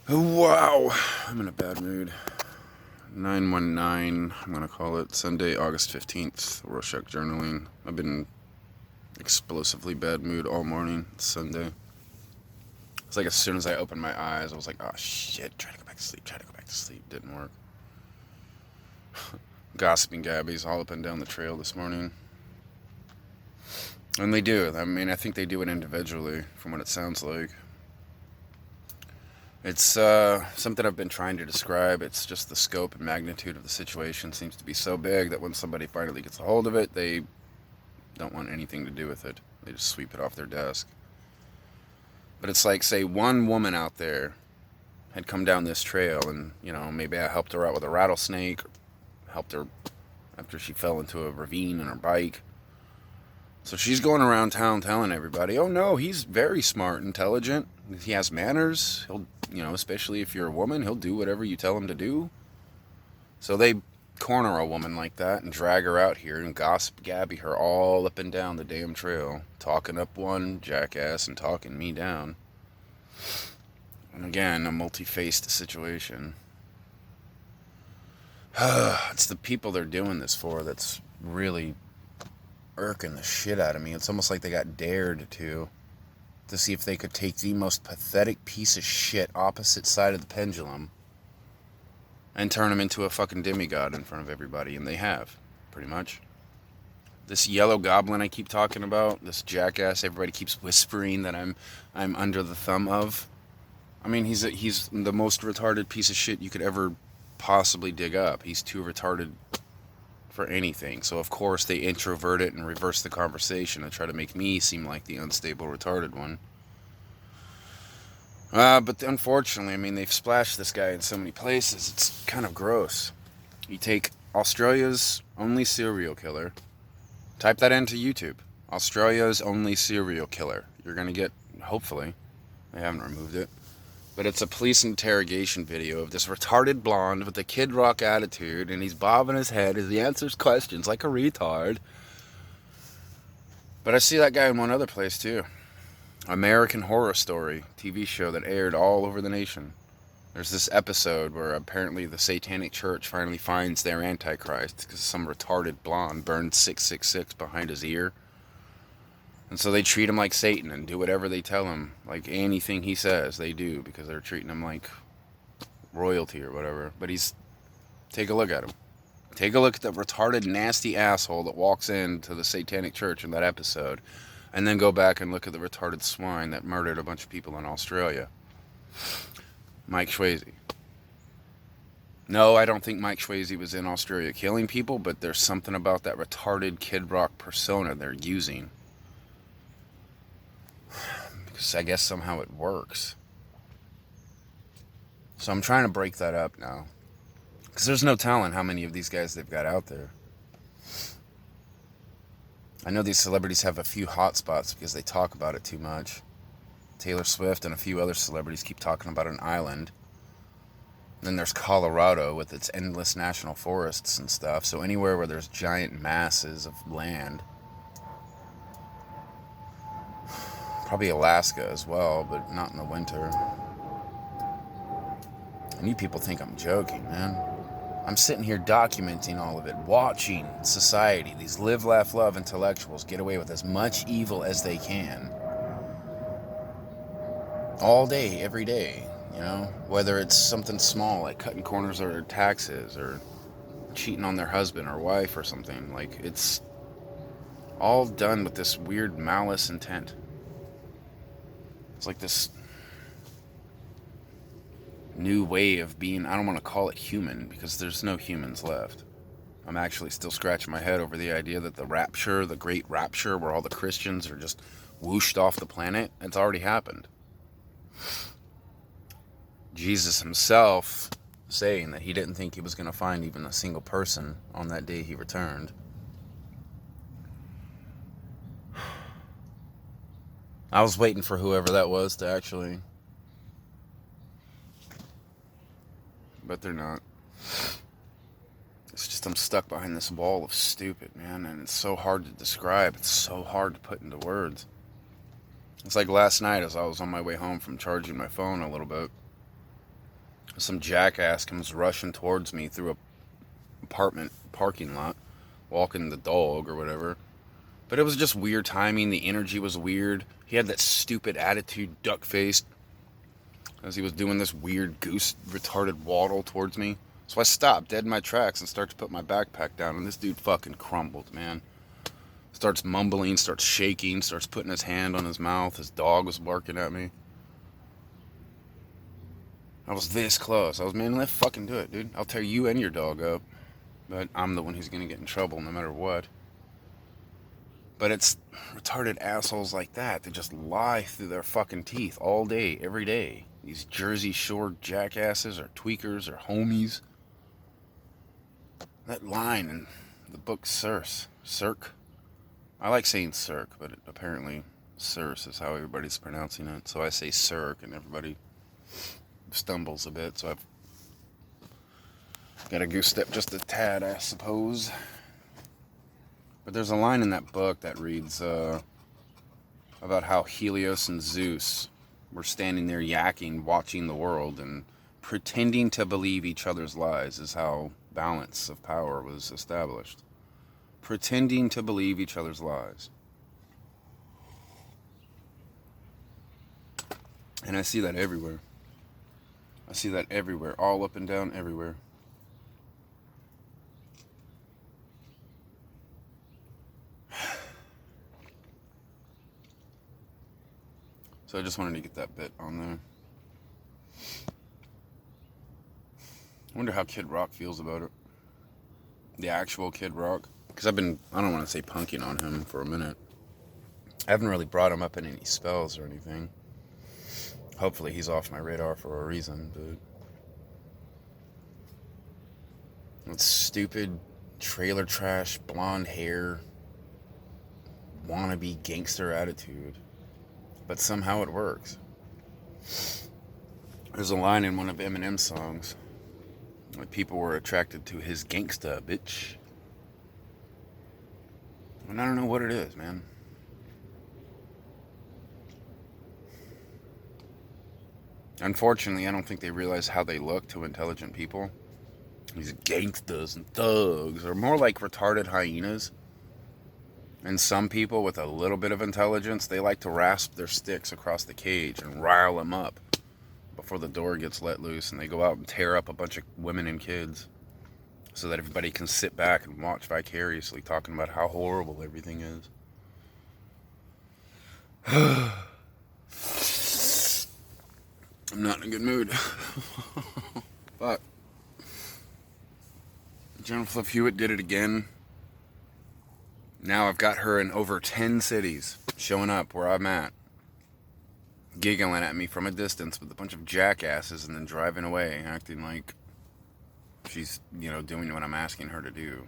Wow, I'm in a bad mood. 919, I'm gonna call it. Sunday, August 15th, Rorschach Journaling. I've been in explosively bad mood all morning. It's Sunday. It's like as soon as I opened my eyes, I was like, oh shit, try to go back to sleep, try to go back to sleep. Didn't work. Gossiping Gabby's all up and down the trail this morning. And they do. I mean, I think they do it individually, from what it sounds like. It's something I've been trying to describe. It's just the scope and magnitude of the situation seems to be so big that when somebody finally gets a hold of it, they don't want anything to do with it. They just sweep it off their desk. But it's like, say, one woman out there had come down this trail and, maybe I helped her out with a rattlesnake, helped her after she fell into a ravine on her bike. So she's going around town telling everybody, oh no, he's very smart, intelligent, he has manners, he'll, especially if you're a woman, he'll do whatever you tell him to do. So they corner a woman like that and drag her out here and gossip Gabby her all up and down the damn trail, talking up one jackass and talking me down. And again, a multi-faced situation. It's the people they're doing this for that's really irking the shit out of me. It's almost like they got dared to see if they could take the most pathetic piece of shit opposite side of the pendulum and turn him into a fucking demigod in front of everybody, and they have, pretty much. This yellow goblin I keep talking about, this jackass everybody keeps whispering that I'm under the thumb of. I mean, he's the most retarded piece of shit you could ever possibly dig up. He's too retarded for anything. So of course they introvert it and reverse the conversation and try to make me seem like the unstable, retarded one. But unfortunately, I mean, they've splashed this guy in so many places, it's kind of gross. You take Australia's only serial killer, type that into YouTube. Australia's only serial killer. You're going to get, hopefully, they haven't removed it, but it's a police interrogation video of this retarded blonde with a Kid Rock attitude, and he's bobbing his head as he answers questions like a retard. But I see that guy in one other place too. American Horror Story TV show that aired all over the nation. There's this episode where apparently the Satanic Church finally finds their Antichrist because some retarded blonde burned 666 behind his ear. And so they treat him like Satan and do whatever they tell him. Like anything he says, they do because they're treating him like royalty or whatever. But take a look at him. Take a look at the retarded, nasty asshole that walks into the Satanic Church in that episode. And then go back and look at the retarded swine that murdered a bunch of people in Australia. Mike Swayze. No, I don't think Mike Swayze was in Australia killing people, but there's something about that retarded Kid Rock persona they're using. Because I guess somehow it works. So I'm trying to break that up now. Because there's no telling how many of these guys they've got out there. I know these celebrities have a few hot spots because they talk about it too much. Taylor Swift and a few other celebrities keep talking about an island. And then there's Colorado with its endless national forests and stuff. So anywhere where there's giant masses of land. Probably Alaska as well, but not in the winter. And you people think I'm joking, man. I'm sitting here documenting all of it, watching society, these live, laugh, love intellectuals get away with as much evil as they can. All day, every day, whether it's something small like cutting corners of their taxes or cheating on their husband or wife or something. Like, it's all done with this weird malice intent. It's like this new way of being, I don't want to call it human because there's no humans left. I'm actually still scratching my head over the idea that the rapture, the great rapture, where all the Christians are just whooshed off the planet, it's already happened. Jesus himself saying that he didn't think he was going to find even a single person on that day he returned. I was waiting for whoever that was to actually, but they're not. It's just I'm stuck behind this wall of stupid, man, and it's so hard to describe. It's so hard to put into words. It's like last night as I was on my way home from charging my phone a little bit. Some jackass comes rushing towards me through a apartment parking lot, walking the dog or whatever. But it was just weird timing. The energy was weird. He had that stupid attitude, duck faced, as he was doing this weird goose retarded waddle towards me. So I stopped dead in my tracks and started to put my backpack down, and this dude fucking crumbled, man. Starts mumbling, starts shaking, starts putting his hand on his mouth. His dog was barking at me. I was this close. I was, man, let's fucking do it, dude. I'll tear you and your dog up. But I'm the one who's gonna get in trouble no matter what. But it's retarded assholes like that that just lie through their fucking teeth all day, every day. These Jersey Shore jackasses or tweakers or homies. That line in the book Cirque. I like saying Cirque, but apparently Circe is how everybody's pronouncing it. So I say Cirque and everybody stumbles a bit. So I've got to goose step just a tad, I suppose. But there's a line in that book that reads about how Helios and Zeus were standing there yakking, watching the world, and pretending to believe each other's lies is how balance of power was established. Pretending to believe each other's lies. And I see that everywhere. I see that everywhere, all up and down, everywhere. So I just wanted to get that bit on there. I wonder how Kid Rock feels about it. The actual Kid Rock. Because I don't want to say punking on him for a minute. I haven't really brought him up in any spells or anything. Hopefully he's off my radar for a reason, but... that stupid trailer trash, blonde hair, wannabe gangster attitude. But somehow it works. There's a line in one of Eminem's songs. Like, people were attracted to his gangsta, bitch. And I don't know what it is, man. Unfortunately, I don't think they realize how they look to intelligent people. These gangstas and thugs are more like retarded hyenas. And some people with a little bit of intelligence, they like to rasp their sticks across the cage and rile them up before the door gets let loose, and they go out and tear up a bunch of women and kids so that everybody can sit back and watch vicariously, talking about how horrible everything is. I'm not in a good mood. But Jennifer Hewitt did it again. Now I've got her in over 10 cities, showing up where I'm at, giggling at me from a distance with a bunch of jackasses, and then driving away, acting like she's, doing what I'm asking her to do.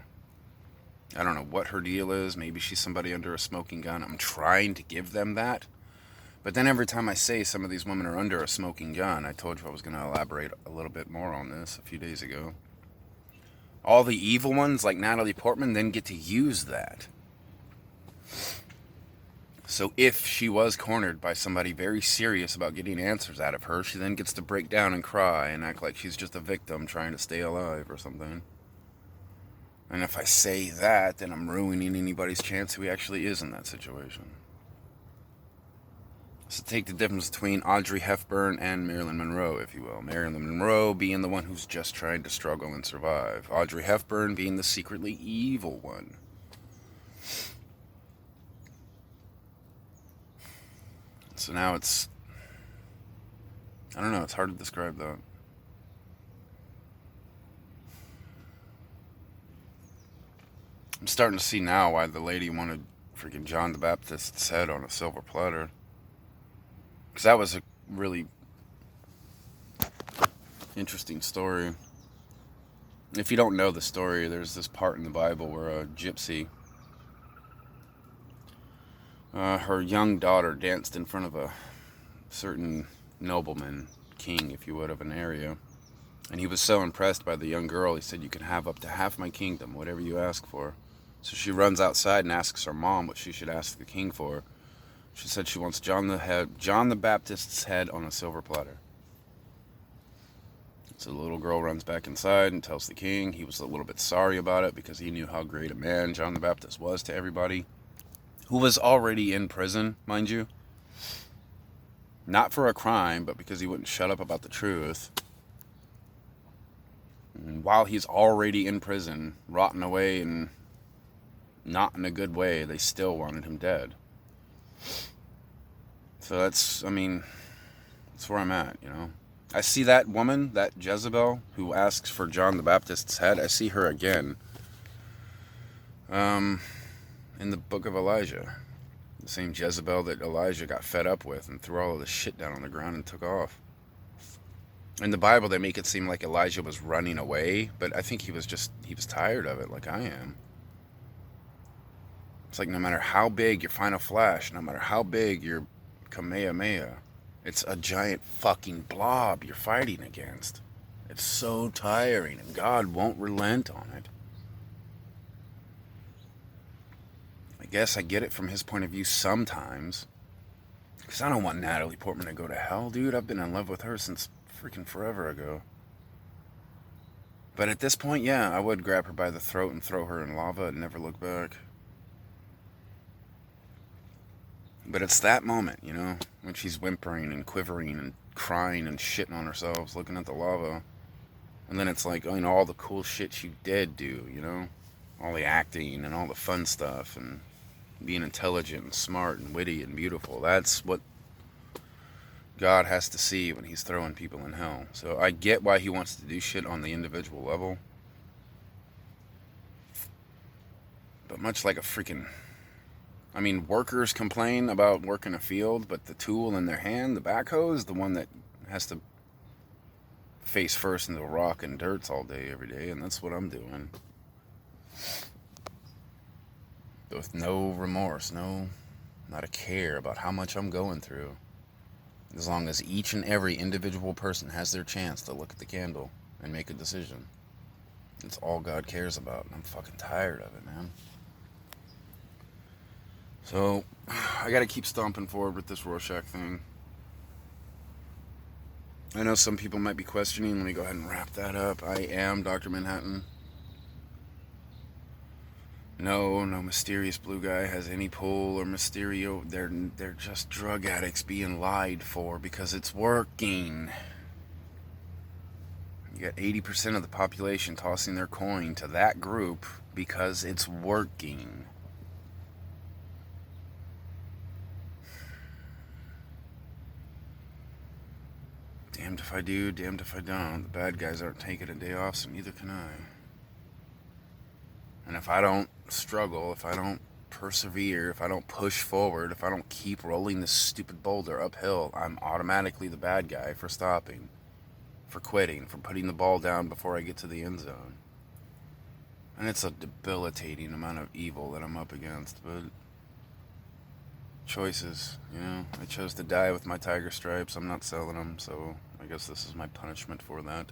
I don't know what her deal is. Maybe she's somebody under a smoking gun. I'm trying to give them that. But then every time I say some of these women are under a smoking gun, I told you I was going to elaborate a little bit more on this a few days ago. All the evil ones, like Natalie Portman, then get to use that. So if she was cornered by somebody very serious about getting answers out of her, she then gets to break down and cry and act like she's just a victim trying to stay alive or something. And if I say that, then I'm ruining anybody's chance who actually is in that situation. So take the difference between Audrey Hepburn and Marilyn Monroe, if you will. Marilyn Monroe being the one who's just trying to struggle and survive. Audrey Hepburn being the secretly evil one. So now it's... I don't know, it's hard to describe that. I'm starting to see now why the lady wanted freaking John the Baptist's head on a silver platter. Because that was a really interesting story. If you don't know the story, there's this part in the Bible where a gypsy, her young daughter danced in front of a certain nobleman, king, if you would, of an area. And he was so impressed by the young girl, he said, "You can have up to half my kingdom, whatever you ask for." So she runs outside and asks her mom what she should ask the king for. She said she wants John the Baptist's head on a silver platter. So the little girl runs back inside and tells the king he was a little bit sorry about it because he knew how great a man John the Baptist was to everybody, who was already in prison, mind you. Not for a crime, but because he wouldn't shut up about the truth. And while he's already in prison, rotting away and not in a good way, they still wanted him dead. So that's where I'm at, you know. I see that woman, that Jezebel, who asks for John the Baptist's head. I see her again in the book of Elijah. The same Jezebel that Elijah got fed up with and threw all of the shit down on the ground and took off. In the Bible, they make it seem like Elijah was running away, but I think he was tired of it, like I am. It's like no matter how big your final flash, no matter how big your Kamehameha, it's a giant fucking blob you're fighting against. It's so tiring, and God won't relent on it. I guess I get it from his point of view sometimes. Because I don't want Natalie Portman to go to hell, dude. I've been in love with her since freaking forever ago. But at this point, yeah, I would grab her by the throat and throw her in lava and never look back. But it's that moment, you know, when she's whimpering and quivering and crying and shitting on herself, looking at the lava. And then it's like, oh, you know, all the cool shit she did do, you know? All the acting and all the fun stuff and being intelligent and smart and witty and beautiful. That's what God has to see when he's throwing people in hell. So I get why he wants to do shit on the individual level. But much like a freaking... workers complain about working a field, but the tool in their hand, the backhoe, is the one that has to face first into the rock and dirts all day, every day, and that's what I'm doing. With no remorse, not a care about how much I'm going through. As long as each and every individual person has their chance to look at the candle and make a decision. It's all God cares about, and I'm fucking tired of it, man. So, I gotta keep stomping forward with this Rorschach thing. I know some people might be questioning. Let me go ahead and wrap that up. I am Dr. Manhattan. No mysterious blue guy has any pull or Mysterio. They're just drug addicts being lied for because it's working. You got 80% of the population tossing their coin to that group because it's working. Damned if I do, damned if I don't. The bad guys aren't taking a day off, so neither can I. And if I don't struggle, if I don't persevere, if I don't push forward, if I don't keep rolling this stupid boulder uphill, I'm automatically the bad guy for stopping, for quitting, for putting the ball down before I get to the end zone. And it's a debilitating amount of evil that I'm up against, but choices, you know. I chose to die with my tiger stripes. I'm not selling them, so I guess this is my punishment for that.